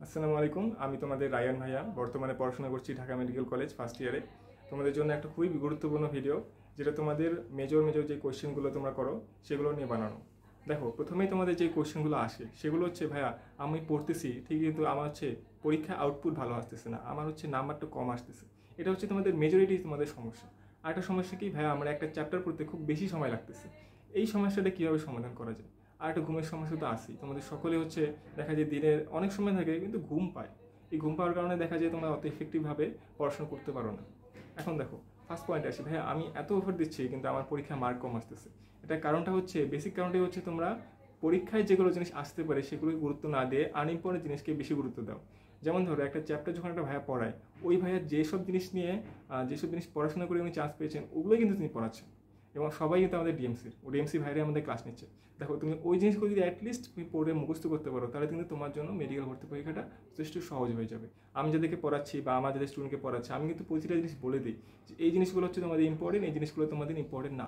আসসালামু আলাইকুম। আমি তোমাদের রায়ান ভাইয়া, বর্তমানে পড়াশোনা করছি ঢাকা মেডিকেল কলেজ ফার্স্ট ইয়ারে। তোমাদের জন্য একটা খুবই গুরুত্বপূর্ণ ভিডিও, যেটা তোমাদের মেজর যে কোয়েশ্চেনগুলো তোমরা করো সেগুলো নিয়ে বানানো। দেখো, প্রথমেই তোমাদের যে কোয়েশ্চেনগুলো আসে সেগুলো হচ্ছে, ভাইয়া আমি পড়তেছি ঠিক, কিন্তু আমার হচ্ছে পরীক্ষা আউটপুট ভালো আসতেছে না, আমার হচ্ছে নাম্বারটা কম আসতেছে। এটা হচ্ছে তোমাদের মেজরিটি তোমাদের সমস্যা। আর একটা সমস্যা কি, ভাইয়া আমার একটা চ্যাপ্টার পড়তে খুব বেশি সময় লাগতেছে। এই সমস্যাটা কীভাবে সমাধান করা যায়? আর একটা ঘুমের সমস্যা তো আসেই, তোমাদের সকলে হচ্ছে দেখা যায় দিনের অনেক সময় থাকে কিন্তু ঘুম পায়। এই ঘুম পাওয়ার কারণে দেখা যায় তোমরা অত এফেক্টিভভাবে পড়াশোনা করতে পারো না। এখন দেখো, ফার্স্ট পয়েন্টে আসি, ভাইয়া আমি এত এফোর্ট দিচ্ছি কিন্তু আমার পরীক্ষা মার্ক কম আসতেছে। এটার কারণটা হচ্ছে, বেসিক কারণটাই হচ্ছে তোমরা পরীক্ষায় যেগুলো জিনিস আসতে পারে সেগুলোকে গুরুত্ব না দিয়ে আনইম্পর্টেন্ট জিনিসকে বেশি গুরুত্ব দাও। যেমন ধরো, একটা চ্যাপ্টার যখন একটা ভাইয়া পড়ায়, ওই ভাইয়া যেসব জিনিস নিয়ে যেসব জিনিস পড়াশোনা করে উনি চান্স পেয়েছেন ওগুলোই কিন্তু তিনি পড়াচ্ছেন। এবং সবাই কিন্তু আমাদের ডিএমসি ভাইরে আমাদের ক্লাস নিচ্ছে। দেখো, তুমি ওই জিনিসগুলো যদি অ্যাটলিস্ট তুমি পড়ে মুখস্থ করতে পারো, তাহলে কিন্তু তোমার জন্য মেডিকেল ভর্তি পরীক্ষাটা যথেষ্ট সহজ হয়ে যাবে। আমি যাদেরকে পড়াচ্ছি বা আমার যাদের স্টুডেন্টকে পড়াচ্ছি, আমি কিন্তু প্রতিটা জিনিস বলে দিই যে এই জিনিসগুলো হচ্ছে তোমাদের ইম্পর্টেন্ট, এই জিনিসগুলো তোমাদের ইম্পর্টেন্ট না।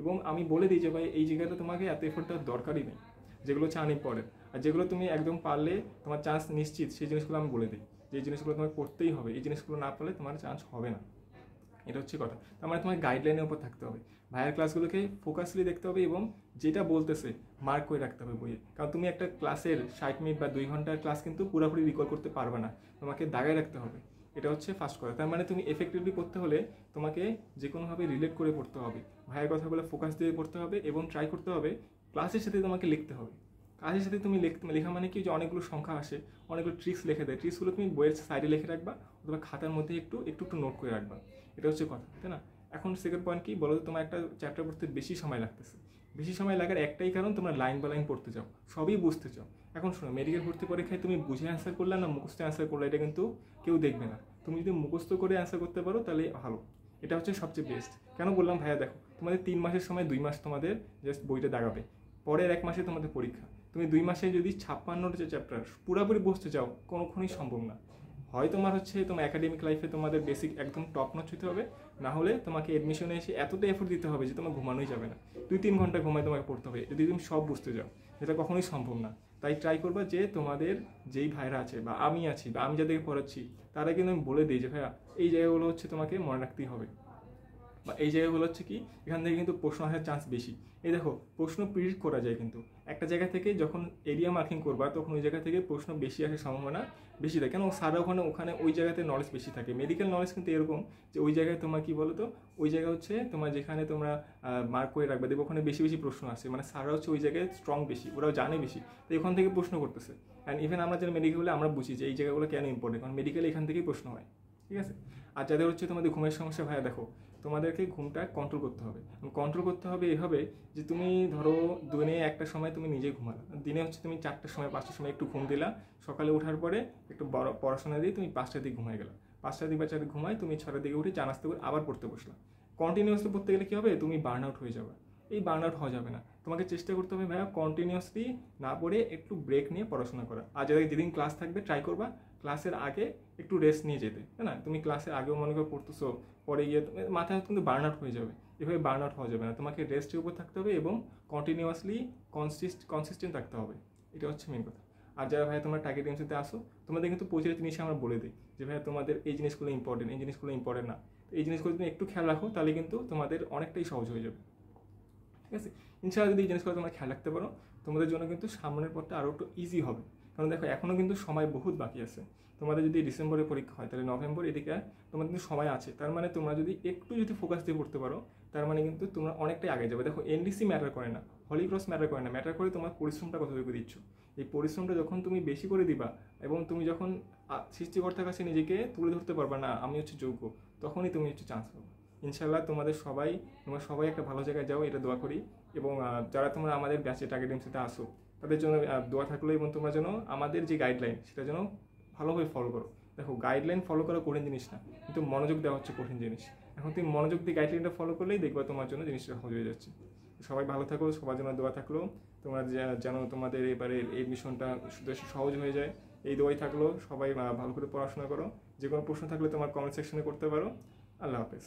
এবং আমি বলে দিই যে ভাই, এই জায়গাটা তোমাকে এত এফোর্ট দেওয়ার দরকারই নেই, যেগুলো হচ্ছে আনইম্পর্টেন্ট। আর যেগুলো তুমি একদম পারলে তোমার চান্স নিশ্চিত, সেই জিনিসগুলো আমি বলে দিই যে এই জিনিসগুলো তোমাকে পড়তেই হবে, এই জিনিসগুলো না পড়লে তোমার চান্স হবে না। এটা হচ্ছে কথা। তার মানে তোমার গাইডলাইনের উপর থাকতে হবে, ভাইয়ের ক্লাসগুলোকে ফোকাসলি দেখতে হবে এবং যেটা বলতেছে মার্ক করে রাখতে হবে বইয়ে। কারণ তুমি একটা ক্লাসের 60 মিনিট বা 2 ঘন্টার ক্লাস কিন্তু পুরোপুরি রিকল করতে পারবে না, তোমাকে দাগায় রাখতে হবে। এটা হচ্ছে ফার্স্ট কথা। তার মানে তুমি এফেক্টিভলি পড়তে হলে তোমাকে যে কোনোভাবে রিলেট করে পড়তে হবে, ভাইয়ের কথাগুলো ফোকাস দিয়ে পড়তে হবে এবং ট্রাই করতে হবে ক্লাসের সাথে তোমাকে লিখতে হবে। কাজের সাথে তুমি লেখা মানে কি, যে অনেকগুলো সংখ্যা আসে, অনেকগুলো ট্রিক্স লিখে দেয়, ট্রিক্সগুলো তুমি বইয়ের সাইডে লিখে রাখবা অথবা খাতার মধ্যে একটু একটু একটু নোট করে রাখবা। এটা হচ্ছে কথা, তাই না? এখন সেকেন্ড পয়েন্ট কি বলো তো, তোমার একটা চ্যাপ্টার পড়তে বেশি সময় লাগতেছে। বেশি সময় লাগার একটাই কারণ, তোমরা লাইন বা লাইন পড়তে চাও, সবই বুঝতে চাও। এখন শোনো, মেডিকেল ভর্তি পরীক্ষায় তুমি বুঝে অ্যান্সার করলে না মুখস্থ অ্যান্সার করলে, এটা কিন্তু কেউ দেখবে না। তুমি যদি মুখস্থ করে অ্যান্সার করতে পারো তাহলে ভালো। এটা হচ্ছে সবচেয়ে বেস্ট। কেন বললাম ভাইয়া, দেখো, তোমাদের 3 মাসের সময় 2 মাস তোমাদের জাস্ট বইটা দাগাবে, পরের 1 মাসে তোমাদের পরীক্ষা। তুমি 2 মাসে যদি 56টা যে চ্যাপ্টার পুরোপুরি বুঝতে চাও, কোনোক্ষণই সম্ভব না। হয় তোমার হচ্ছে তোমার একাডেমিক লাইফে তোমাদের বেসিক একদম টপ নচ হতে হবে, না হলে তোমাকে এডমিশনে এসে এতটা এফোর্ট দিতে হবে যে তোমার ঘুমানোই যাবে না। 2-3 ঘন্টা ঘুমায় তোমাকে পড়তে হবে যদি তুমি সব বুঝতে চাও, যেটা কখনোই সম্ভব না। তাই ট্রাই করবা যে তোমাদের যেই ভাইরা আছে বা আমি আছি বা আমি যাদেরকে পড়াচ্ছি, তারা কিন্তু আমি বলে দিই যে ভাইয়া এই জায়গাগুলো হচ্ছে তোমাকে মনে রাখতেই হবে, বা এই জায়গাগুলো হচ্ছে কি, এখান থেকে কিন্তু প্রশ্ন আসার চান্স বেশি। এই দেখো, প্রশ্ন প্রিডিক্ট করা যায়, কিন্তু একটা জায়গা থেকে যখন এরিয়া মার্কিং করবা তখন ওই জায়গা থেকে প্রশ্ন বেশি আসার সম্ভাবনা বেশি থাকে। কেন, সারা ওখানে ওই জায়গাতে নলেজ বেশি থাকে। মেডিকেল নলেজ কিন্তু এরকম যে ওই জায়গায় তোমার কি বলো তো, ওই জায়গা হচ্ছে তোমার যেখানে তোমরা মার্ক করে রাখবে, দেখো ওখানে বেশি বেশি প্রশ্ন আসে, মানে সারা হচ্ছে ওই জায়গায় স্ট্রং বেশি, ওরাও জানে বেশি, তো এখান থেকে প্রশ্ন করতেছে। অ্যান্ড ইভেন আমরা যারা মেডিকেলে আমরা বুঝি যে এই জায়গাগুলো কেন ইম্পর্টেন্ট, কারণ মেডিকেলে এখান থেকেই প্রশ্ন হয়। ঠিক আছে? আর যাদের হচ্ছে তোমাদের ঘুমের সমস্যা, ভাইয়া দেখো, তোমাদেরকে ঘুমটা কন্ট্রোল করতে হবে এইভাবে যে তুমি ধরো দিনে একটা সময় তুমি নিজে ঘুমালা, দিনে হচ্ছে তুমি 4টার সময় 5টার সময় একটু ঘুম দিলা, সকালে ওঠার পরে একটু বড় পড়াশোনা দিয়ে তুমি 5টার দিকে ঘুমাই গেলা, 5টার দিকে বা 4টার দিকে ঘুমাই, তুমি 6টার দিকে উঠে চা নাস্তা করে আবার পড়তে বসলা। কন্টিনিউয়াসলি পড়তে গেলে কী হবে, তুমি বার্ন আউট হয়ে যাবে। এই বার্ন আউট হওয়া যাবে না, তোমাকে চেষ্টা করতে হবে ভাইয়া কন্টিনিউয়াসলি না পড়ে একটু ব্রেক নিয়ে পড়াশোনা করা। আর যাদের যেদিন ক্লাস থাকবে ট্রাই করবা ক্লাসের আগে একটু রেস্ট নিয়ে যেতে, তাই না? তুমি ক্লাসের আগেও মনে করে পড়তেছো, পরে গিয়ে মাথায় কিন্তু বার্ন আউট হয়ে যাবে। এভাবে বার্ন আউট হওয়া যাবে না, তোমাকে রেস্টের উপর থাকতে হবে এবং কন্টিনিউয়াসলি কনসিস্টেন্ট থাকতে হবে। এটা হচ্ছে মেন কথা। আর যারা ভাই তোমরা টার্গেট এমসিতে আসো, তোমাদের কিন্তু প্রতিটা জিনিস আমরা বলে দিই যে ভাই তোমাদের এই জিনিসগুলো ইম্পর্টেন্ট, এই জিনিসগুলো ইম্পর্টেন্ট না। তো এই জিনিসগুলো তুমি একটু খেয়াল রাখো, তাহলে কিন্তু তোমাদের অনেকটাই সহজ হয়ে যাবে। ঠিক আছে? ইনশাআল্লাহ যদি এই জিনিসগুলো তোমরা খেয়াল রাখতে পারো, তোমাদের জন্য কিন্তু সামনের পথটা আরও একটু ইজি হবে। কারণ দেখো, এখনও কিন্তু সময় বহুত বাকি আছে। তোমাদের যদি ডিসেম্বরে পরীক্ষা হয়, তাহলে নভেম্বর এদিকে তোমাদের কিন্তু সময় আছে। তার মানে তোমরা যদি ফোকাস দিয়ে পড়তে পারো, তার মানে কিন্তু তোমরা অনেকটাই আগে যাবে। দেখো, এনডিসি ম্যাটার করে না, হলি ক্রস ম্যাটার করে না, ম্যাটার করে তোমার পরিশ্রমটা কতটুকু দিচ্ছ। এই পরিশ্রমটা যখন তুমি বেশি করে দিবা এবং তুমি যখন সৃষ্টিকর্তার কাছে নিজেকে তুলে ধরতে পারবা না আমি হচ্ছে যোগ্য, তখনই তুমি হচ্ছে চান্স পাবে। ইনশাআল্লাহ তোমরা সবাই একটা ভালো জায়গায় যাও, এটা দোয়া করি। এবং যারা তোমরা আমাদের ব্যাচে টার্গেট এমসিতে আসো, তাদের জন্য দোয়া থাকলো, এবং তোমরা যেন আমাদের যে গাইডলাইন সেটা যেন ভালোভাবে ফলো করো। দেখো, গাইডলাইন ফলো করা কঠিন জিনিস না, কিন্তু মনোযোগ দেওয়া হচ্ছে কঠিন জিনিস। এখন তুমি মনোযোগ দিয়ে গাইডলাইনটা ফলো করলেই দেখবা তোমার জন্য জিনিসটা সহজ হয়ে যাচ্ছে। সবাই ভালো থাকো, সবার জন্য দোয়া থাকলো, তোমরা যেন তোমাদের এবারে এই মিশনটা সহজ হয়ে যায়, এই দোয়াই থাকলো। সবাই ভালো করে পড়াশোনা করো, যে কোনো প্রশ্ন থাকলে তোমার কমেন্ট সেকশনে করতে পারো। আল্লাহ হাফেজ।